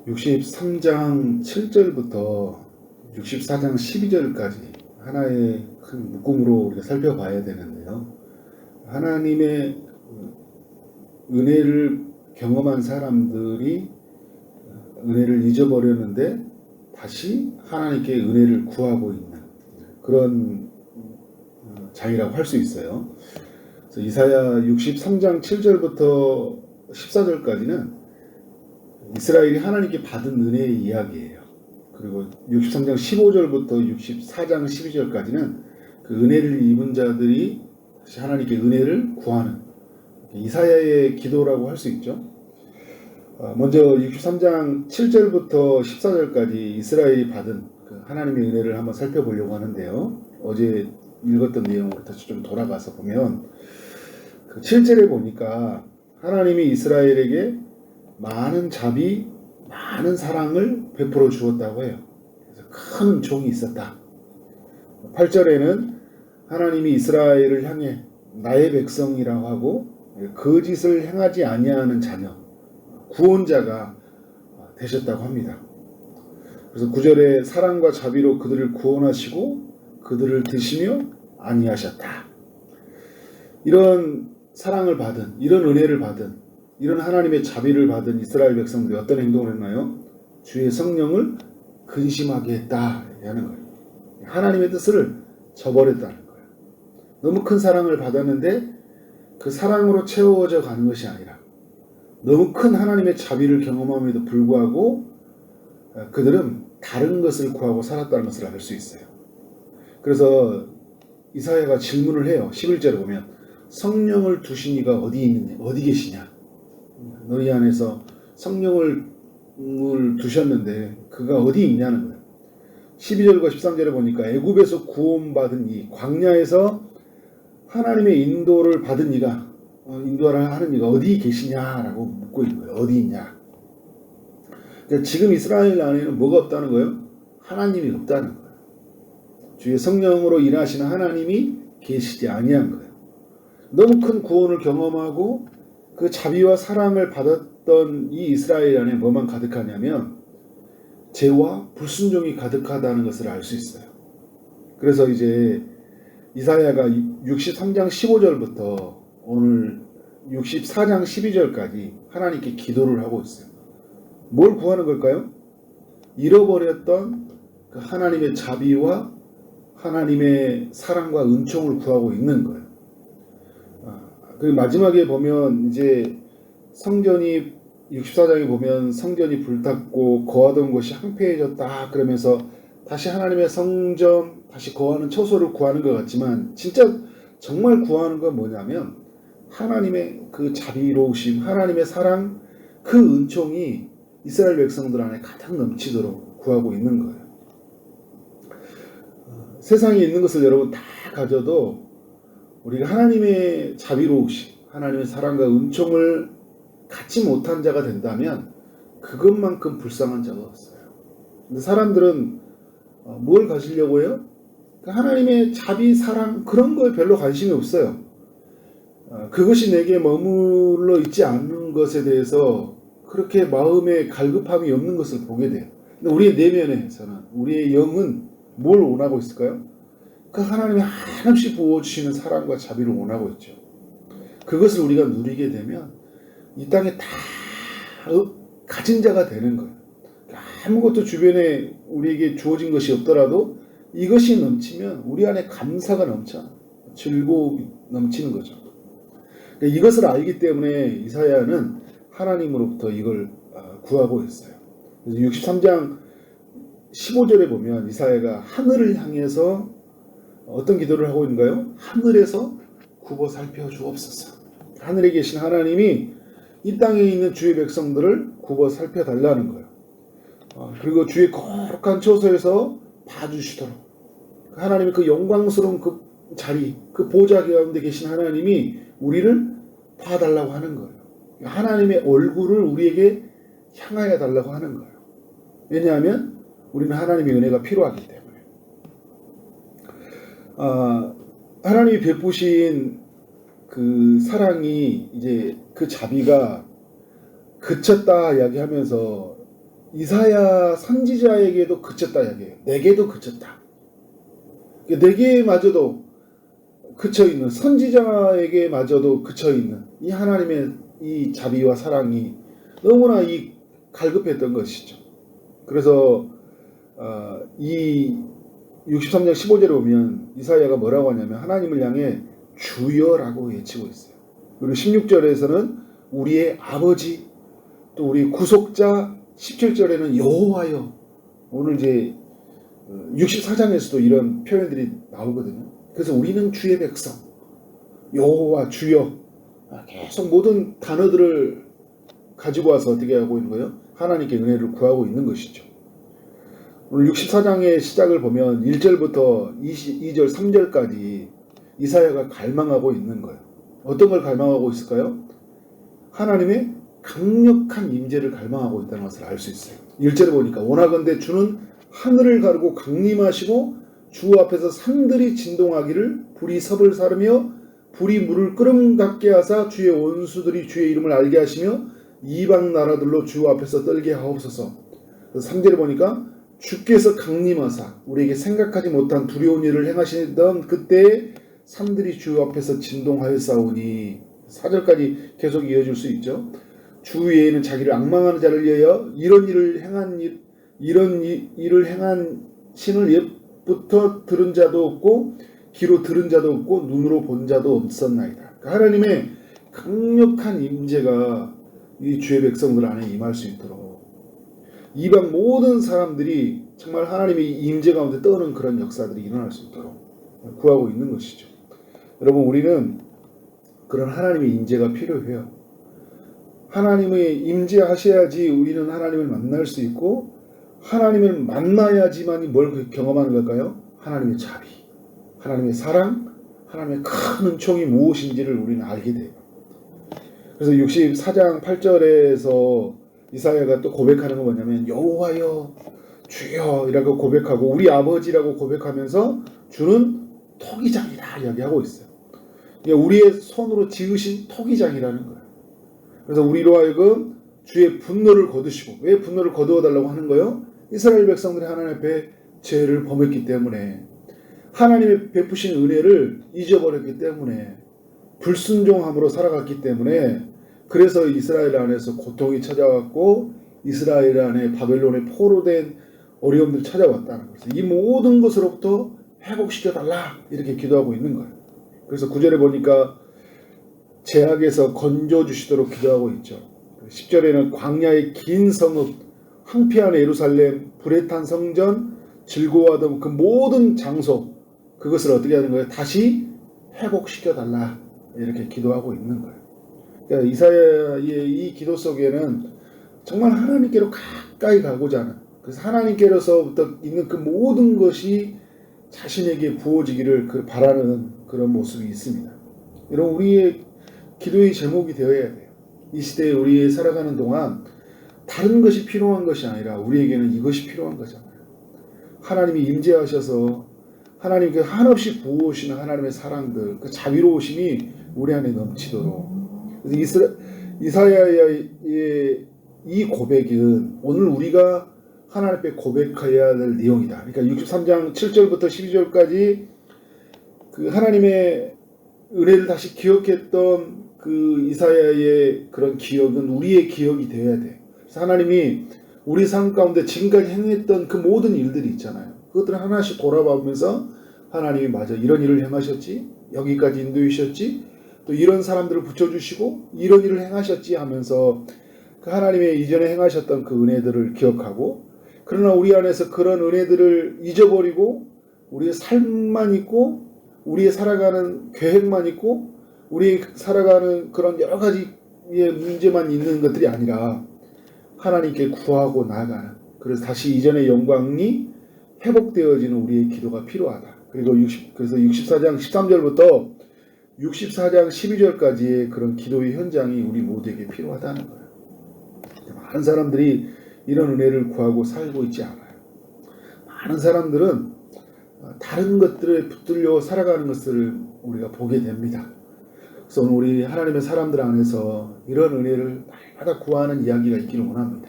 63장 7절부터 64장 12절까지 하나의 큰 묶음으로 우리가 살펴봐야 되는데요. 하나님의 은혜를 경험한 사람들이 은혜를 잊어버렸는데 다시 하나님께 은혜를 구하고 있는 그런 장이라고 할 수 있어요. 그래서 이사야 63장 7절부터 14절까지는 이스라엘이 하나님께 받은 은혜의 이야기예요. 그리고 63장 15절부터 64장 12절까지는 그 은혜를 입은 자들이 다시 하나님께 은혜를 구하는 이사야의 기도라고 할 수 있죠. 먼저 63장 7절부터 14절까지 이스라엘이 받은 그 하나님의 은혜를 한번 살펴보려고 하는데요. 어제 읽었던 내용으로 다시 좀 돌아가서 보면 그 7절에 보니까 하나님이 이스라엘에게 많은 자비, 많은 사랑을 베풀어 주었다고 해요. 그래서 큰 은총이 있었다. 8절에는 하나님이 이스라엘을 향해 나의 백성이라고 하고 거짓을 행하지 아니하는 자녀, 구원자가 되셨다고 합니다. 그래서 9절에 사랑과 자비로 그들을 구원하시고 그들을 드시며 안위하셨다. 이런 사랑을 받은, 이런 은혜를 받은, 이런 하나님의 자비를 받은 이스라엘 백성들이 어떤 행동을 했나요? 주의 성령을 근심하게 했다 하는 거예요. 하나님의 뜻을 저버렸다는 거예요. 너무 큰 사랑을 받았는데 그 사랑으로 채워져 가는 것이 아니라 너무 큰 하나님의 자비를 경험함에도 불구하고 그들은 다른 것을 구하고 살았다는 것을 알 수 있어요. 그래서 이사야가 질문을 해요. 11절에 보면 성령을 두신 이가 어디 있느냐, 어디 계시냐? 너희 안에서 성령을 두셨는데 그가 어디 있냐는 거예요. 12절과 13절에 보니까 애굽에서 구원받은 이 광야에서 하나님의 인도를 받은 이가 인도하라 하는 이가 어디 계시냐라고 묻고 있는 거예요. 어디 있냐? 그러니까 지금 이스라엘 안에는 뭐가 없다는 거예요? 하나님이 없다는 거예요. 주의 성령으로 일하시는 하나님이 계시지 아니한 거예요. 너무 큰 구원을 경험하고 그 자비와 사랑을 받았던 이 이스라엘 안에 뭐만 가득하냐면 죄와 불순종이 가득하다는 것을 알 수 있어요. 그래서 이제 이사야가 63장 15절부터 오늘 64장 12절까지 하나님께 기도를 하고 있어요. 뭘 구하는 걸까요? 잃어버렸던 그 하나님의 자비와 하나님의 사랑과 은총을 구하고 있는 거예요. 그리고 마지막에 보면 이제 성전이 64장에 보면 성전이 불탔고 거하던 곳이 황폐해졌다 그러면서 다시 하나님의 성전 다시 거하는 처소를 구하는 것 같지만 진짜 정말 구하는 건 뭐냐면 하나님의 그 자비로우심, 하나님의 사랑, 그 은총이 이스라엘 백성들 안에 가득 넘치도록 구하고 있는 거예요. 세상에 있는 것을 여러분 다 가져도 우리가 하나님의 자비로우심, 하나님의 사랑과 은총을 갖지 못한 자가 된다면 그것만큼 불쌍한 자가 없어요. 근데 사람들은 뭘 가지려고 해요? 하나님의 자비, 사랑 그런 거에 별로 관심이 없어요. 그것이 내게 머물러 있지 않는 것에 대해서 그렇게 마음에 갈급함이 없는 것을 보게 돼요. 근데 우리의 내면에서는 우리의 영은 뭘 원하고 있을까요? 그 하나님이 한없이 부어주시는 사랑과 자비를 원하고 있죠. 그것을 우리가 누리게 되면 이 땅에 다 가진 자가 되는 거예요. 아무것도 주변에 우리에게 주어진 것이 없더라도 이것이 넘치면 우리 안에 감사가 넘쳐 즐거움이 넘치는 거죠. 이것을 알기 때문에 이사야는 하나님으로부터 이걸 구하고 있어요. 그래서 63장 15절에 보면 이사야가 하늘을 향해서 어떤 기도를 하고 있는가요? 하늘에서 굽어 살펴주옵소서. 하늘에 계신 하나님이 이 땅에 있는 주의 백성들을 굽어 살펴달라는 거예요. 그리고 주의 거룩한 처소에서 봐주시도록 하나님의 그 영광스러운 그 자리, 그 보좌 가운데 계신 하나님이 우리를 봐달라고 하는 거예요. 하나님의 얼굴을 우리에게 향하여 달라고 하는 거예요. 왜냐하면 우리는 하나님의 은혜가 필요하기 때문에. 하나님이 베푸신 그 사랑이 이제 그 자비가 그쳤다 이야기하면서 이사야 선지자에게도 그쳤다 이야기해요. 내게도 그쳤다. 내게마저도 그쳐있는, 선지자에게마저도 그쳐있는 이 하나님의 이 자비와 사랑이 너무나 이 갈급했던 것이죠. 그래서 이 63장 15절에 보면 이사야가 뭐라고 하냐면 하나님을 향해 주여라고 외치고 있어요. 그리고 16절에서는 우리의 아버지, 또 우리 구속자, 17절에는 여호와여. 오늘 이제 64장에서도 이런 표현들이 나오거든요. 그래서 우리는 주의 백성, 여호와, 주여, 계속 모든 단어들을 가지고 와서 어떻게 하고 있는 거예요? 하나님께 은혜를 구하고 있는 것이죠. 오늘 64장의 시작을 보면 1절부터 22절, 3절까지 이사야가 갈망하고 있는 거예요. 어떤 걸 갈망하고 있을까요? 하나님의 강력한 임재를 갈망하고 있다는 것을 알 수 있어요. 1절에 보니까 원하건대 주는 하늘을 가르고 강림하시고 주 앞에서 산들이 진동하기를 불이 섭을 사르며 불이 물을 끓음답게 하사 주의 원수들이 주의 이름을 알게 하시며 이방 나라들로 주 앞에서 떨게 하옵소서. 3절에 보니까 주께서 강림하사 우리에게 생각하지 못한 두려운 일을 행하시던 그때에 산들이 주 앞에서 진동하였사오니. 4절까지 계속 이어질 수 있죠. 주 외에는 자기를 앙망하는 자를 위하여 이런 일을 행한 신을 옛부터 들은 자도 없고 귀로 들은 자도 없고 눈으로 본 자도 없었나이다. 그러니까 하나님의 강력한 임재가 이 주의 백성들 안에 임할 수 있도록 이방 모든 사람들이 정말 하나님의 임재 가운데 떠오르는 그런 역사들이 일어날 수 있도록 구하고 있는 것이죠. 여러분, 우리는 그런 하나님의 임재가 필요해요. 하나님의 임재하셔야지 우리는 하나님을 만날 수 있고, 하나님을 만나야지만이 뭘 경험하는 걸까요? 하나님의 자비, 하나님의 사랑, 하나님의 큰 은총이 무엇인지를 우리는 알게 돼요. 그래서 64장 8절에서 이사야가 또 고백하는 건 뭐냐면 여호와여 주여 이라고 고백하고 우리 아버지라고 고백하면서 주는 토기장이라 이야기하고 있어요. 우리의 손으로 지으신 토기장이라는 거예요. 그래서 우리로 하여금 주의 분노를 거두시고, 왜 분노를 거두어달라고 하는 거예요? 이스라엘 백성들이 하나님 앞에 죄를 범했기 때문에, 하나님의 베푸신 은혜를 잊어버렸기 때문에, 불순종함으로 살아갔기 때문에, 그래서 이스라엘 안에서 고통이 찾아왔고 이스라엘 안에 바벨론에 포로된 어려움들이 찾아왔다는 거죠. 이 모든 것으로부터 회복시켜달라 이렇게 기도하고 있는 거예요. 그래서 9절에 보니까 죄악에서 건져주시도록 기도하고 있죠. 10절에는 광야의 긴 성읍, 황폐한 예루살렘, 불에 탄 성전, 즐거워하던 그 모든 장소, 그것을 어떻게 하는 거예요? 다시 회복시켜달라 이렇게 기도하고 있는 거예요. 그러니까 이사야의 이 기도 속에는 정말 하나님께로 가까이 가고자 하는, 그래서 하나님께로서부터 있는 그 모든 것이 자신에게 부어지기를 바라는 그런 모습이 있습니다. 여러분, 우리의 기도의 제목이 되어야 돼요. 이 시대에 우리 살아가는 동안 다른 것이 필요한 것이 아니라 우리에게는 이것이 필요한 거잖아요. 하나님이 임재하셔서 하나님 그 한없이 부어오시는 하나님의 사랑들, 그 자비로우심이 우리 안에 넘치도록. 그래서 이사야의 이 고백은 오늘 우리가 하나님 앞에 고백해야 될 내용이다. 그러니까 63장 7절부터 12절까지 그 하나님의 은혜를 다시 기억했던 그 이사야의 그런 기억은 우리의 기억이 되어야 돼. 그래서 하나님이 우리 삶 가운데 지금까지 행했던 그 모든 일들이 있잖아요. 그것들을 하나씩 돌아보면서 하나님이 맞아 이런 일을 행하셨지, 여기까지 인도해 주셨지, 또 이런 사람들을 붙여주시고 이런 일을 행하셨지 하면서 그 하나님의 이전에 행하셨던 그 은혜들을 기억하고, 그러나 우리 안에서 그런 은혜들을 잊어버리고 우리의 삶만 있고 우리의 살아가는 계획만 있고 우리 살아가는 그런 여러 가지의 문제만 있는 것들이 아니라 하나님께 구하고 나아가는, 그래서 다시 이전의 영광이 회복되어지는 우리의 기도가 필요하다. 그리고 그래서 64장 13절부터 64장 12절까지의 그런 기도의 현장이 우리 모두에게 필요하다는 거예요. 많은 사람들이 이런 은혜를 구하고 살고 있지 않아요. 많은 사람들은 다른 것들에 붙들려 살아가는 것을 우리가 보게 됩니다. 그래서 오늘 우리 하나님의 사람들 안에서 이런 은혜를 날마다 구하는 이야기가 있기를 원합니다.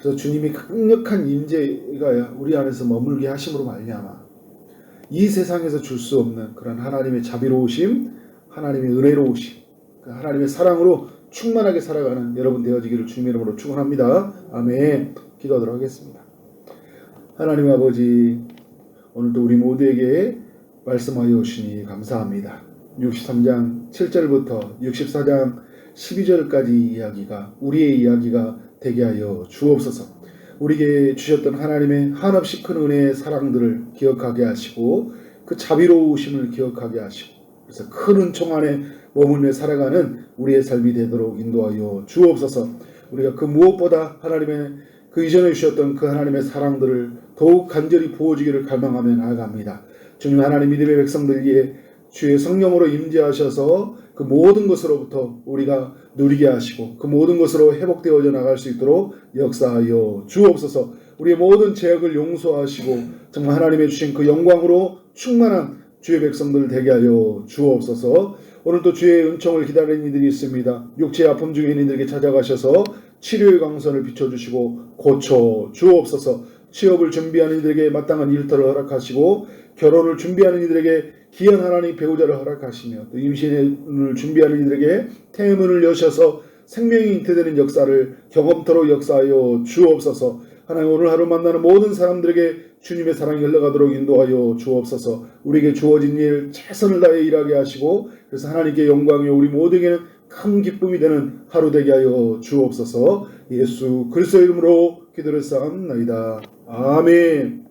그래서 주님이 강력한 임재가 우리 안에서 머물게 하심으로 말미암아 이 세상에서 줄 수 없는 그런 하나님의 자비로우심, 하나님의 은혜로우심, 하나님의 사랑으로 충만하게 살아가는 여러분 되어지기를 주님의 이름으로 축원합니다. 아멘. 기도하도록 하겠습니다. 하나님 아버지, 오늘도 우리 모두에게 말씀하여 오시니 감사합니다. 63장 7절부터 64장 12절까지 이야기가 우리의 이야기가 되게 하여 주옵소서. 우리에게 주셨던 하나님의 한없이 큰 은혜의 사랑들을 기억하게 하시고 그 자비로우심을 기억하게 하시고 그래서 큰 은총 안에 머물며 살아가는 우리의 삶이 되도록 인도하여 주옵소서. 우리가 그 무엇보다 하나님의 그 이전에 주셨던 그 하나님의 사랑들을 더욱 간절히 부어주기를 갈망하며 나아갑니다. 주님 하나님 믿음의 백성들에게 주의 성령으로 임재하셔서 그 모든 것으로부터 우리가 누리게 하시고 그 모든 것으로 회복되어져 나갈 수 있도록 역사하여 주옵소서. 우리의 모든 죄악을 용서하시고 정말 하나님의 주신 그 영광으로 충만한 주의 백성들 되게 하여 주옵소서. 오늘도 주의 은총을 기다리는 이들이 있습니다. 육체의 아픔 중에 있는 이들에게 찾아가셔서 치료의 광선을 비춰주시고 고쳐 주옵소서. 취업을 준비하는 이들에게 마땅한 일터를 허락하시고 결혼을 준비하는 이들에게 귀한 하나님 배우자를 허락하시며 또 임신을 준비하는 이들에게 태문을 여셔서 생명이 잉태되는 역사를 경험토록 역사하여 주옵소서. 하나님 오늘 하루 만나는 모든 사람들에게 주님의 사랑이 흘러가도록 인도하여 주옵소서. 우리에게 주어진 일 최선을 다해 일하게 하시고 그래서 하나님께 영광이 우리 모두에게는 큰 기쁨이 되는 하루 되게 하여 주옵소서. 예수 그리스도의 이름으로 기도를 쌓옵나이다. 아멘.